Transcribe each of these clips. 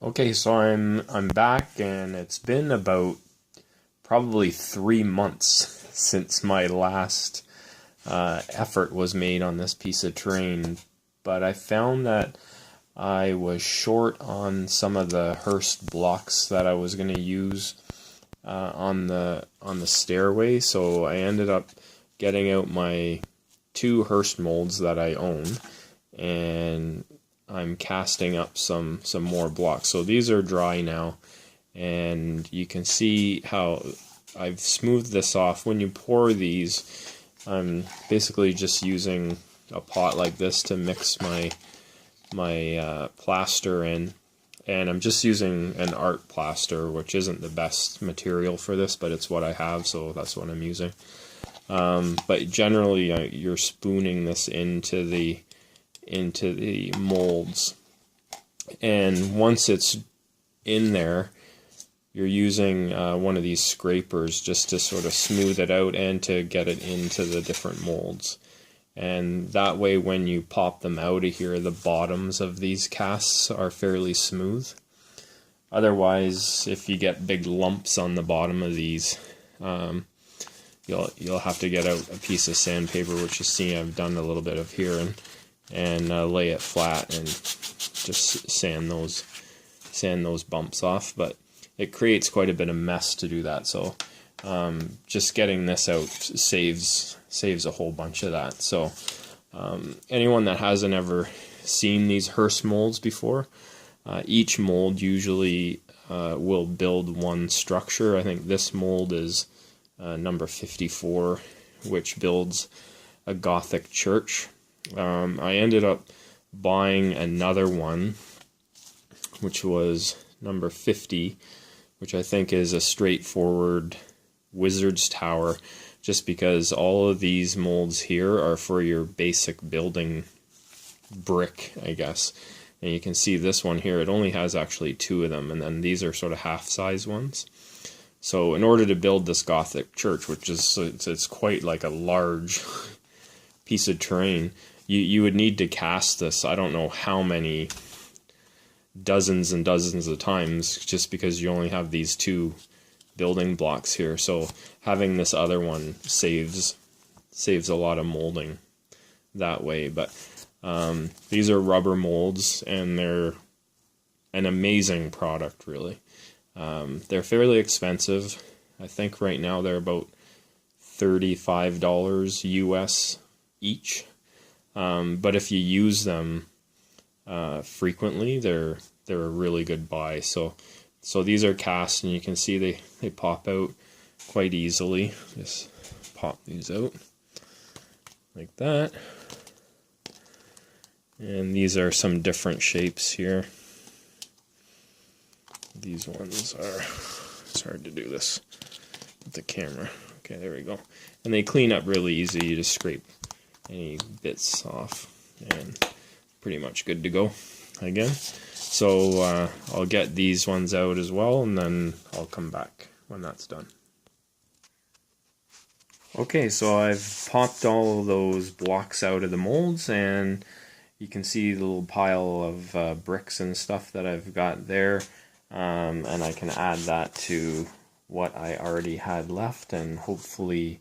Okay, so I'm back, and it's been about probably 3 months since my last effort was made on this piece of terrain. But I found that I was short on some of the Hurst blocks that I was going to use on the stairway, so I ended up getting out my 2 Hurst molds that I own, and I'm casting up some more blocks. So these are dry now, and you can see how I've smoothed this off. When you pour these, I'm basically just using a pot like this to mix my plaster in, and I'm just using an art plaster, which isn't the best material for this, but it's what I have, so that's what I'm using. But generally you're spooning this into the molds, and once it's in there, you're using one of these scrapers just to sort of smooth it out and to get it into the different molds. And that way, when you pop them out of here, the bottoms of these casts are fairly smooth. Otherwise, if you get big lumps on the bottom of these, you'll have to get out a piece of sandpaper, which you see I've done a little bit of here, and lay it flat and just sand those bumps off. But it creates quite a bit of mess to do that, so just getting this out saves a whole bunch of that. So anyone that hasn't ever seen these Hurst molds before, each mold usually will build one structure. I think this mold is number 54, which builds a Gothic church. I ended up buying another one, which was number 50, which I think is a straightforward wizard's tower, just because all of these molds here are for your basic building brick, I guess. And you can see this one here, it only has actually 2 of them, and then these are sort of half-size ones. So in order to build this Gothic church, which is it's quite like a large piece of terrain, you would need to cast this, I don't know how many dozens and dozens of times, just because you only have these 2 building blocks here. So having this other one saves a lot of molding that way. But these are rubber molds, and they're an amazing product, really. They're fairly expensive. I think right now they're about $35 US each. But if you use them frequently, they're a really good buy. So these are cast, and you can see they pop out quite easily. Just pop these out like that. And these are some different shapes here. These ones are, it's hard to do this with the camera. Okay, there we go. And they clean up really easy. You just scrape any bits off, and pretty much good to go again. So I'll get these ones out as well, and then I'll come back when that's done. Okay, so I've popped all of those blocks out of the molds, and you can see the little pile of bricks and stuff that I've got there, and I can add that to what I already had left, and hopefully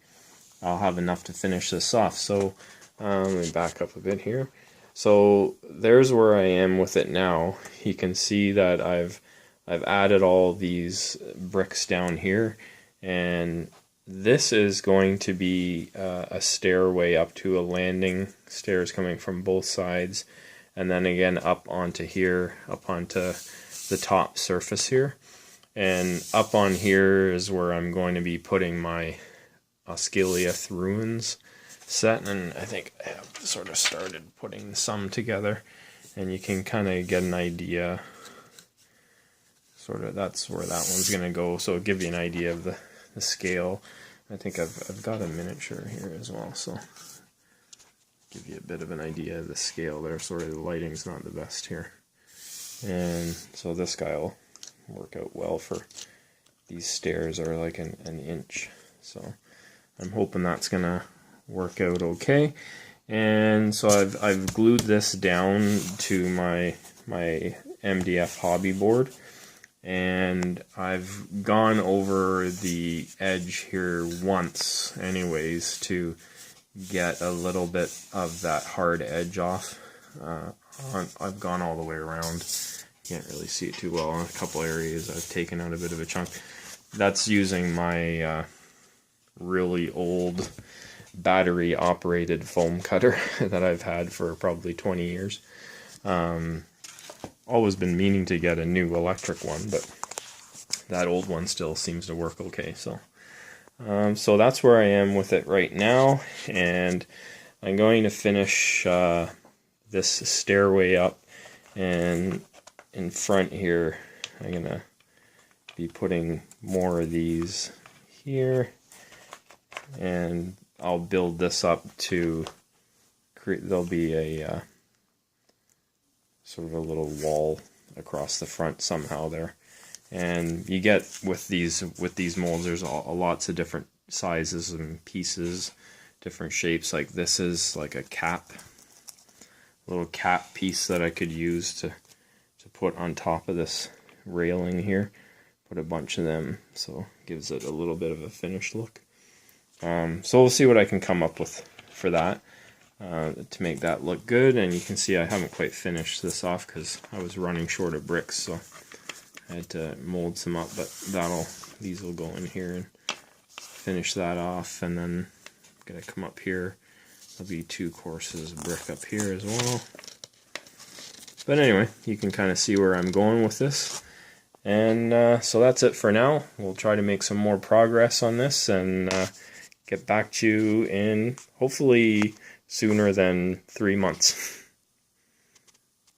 I'll have enough to finish this off. So let me back up a bit here. So there's where I am with it now. You can see that I've added all these bricks down here, and this is going to be a stairway up to a landing, stairs coming from both sides, and then again up onto here, up onto the top surface here. And up on here is where I'm going to be putting my Osgiliath ruins set, and I think I have sort of started putting some together, and you can kind of get an idea, sort of that's where that one's going to go, so it'll give you an idea of the scale. I think I've got a miniature here as well, so give you a bit of an idea of the scale there. Sort of the lighting's not the best here, and so this guy will work out well for these stairs are like an inch, so I'm hoping that's gonna work out okay. And so I've glued this down to my MDF hobby board, and I've gone over the edge here once anyways to get a little bit of that hard edge off. I've gone all the way around. Can't really see it too well. In a couple areas I've taken out a bit of a chunk. That's using my really old battery operated foam cutter that I've had for probably 20 years. Always been meaning to get a new electric one, but that old one still seems to work okay. So that's where I am with it right now, and I'm going to finish this stairway up, and in front here I'm gonna be putting more of these here, and I'll build this up to create, there'll be a sort of a little wall across the front somehow there. And you get with these molds, there's lots of different sizes and pieces, different shapes. Like this is like a little cap piece that I could use to put on top of this railing here. Put a bunch of them, so it gives it a little bit of a finished look. So we'll see what I can come up with for that to make that look good. And you can see I haven't quite finished this off because I was running short of bricks, so I had to mold some up, but these will go in here and finish that off. And then I'm gonna come up here. There'll be 2 courses of brick up here as well. But anyway, you can kind of see where I'm going with this. And so that's it for now. We'll try to make some more progress on this and get back to you in hopefully sooner than 3 months.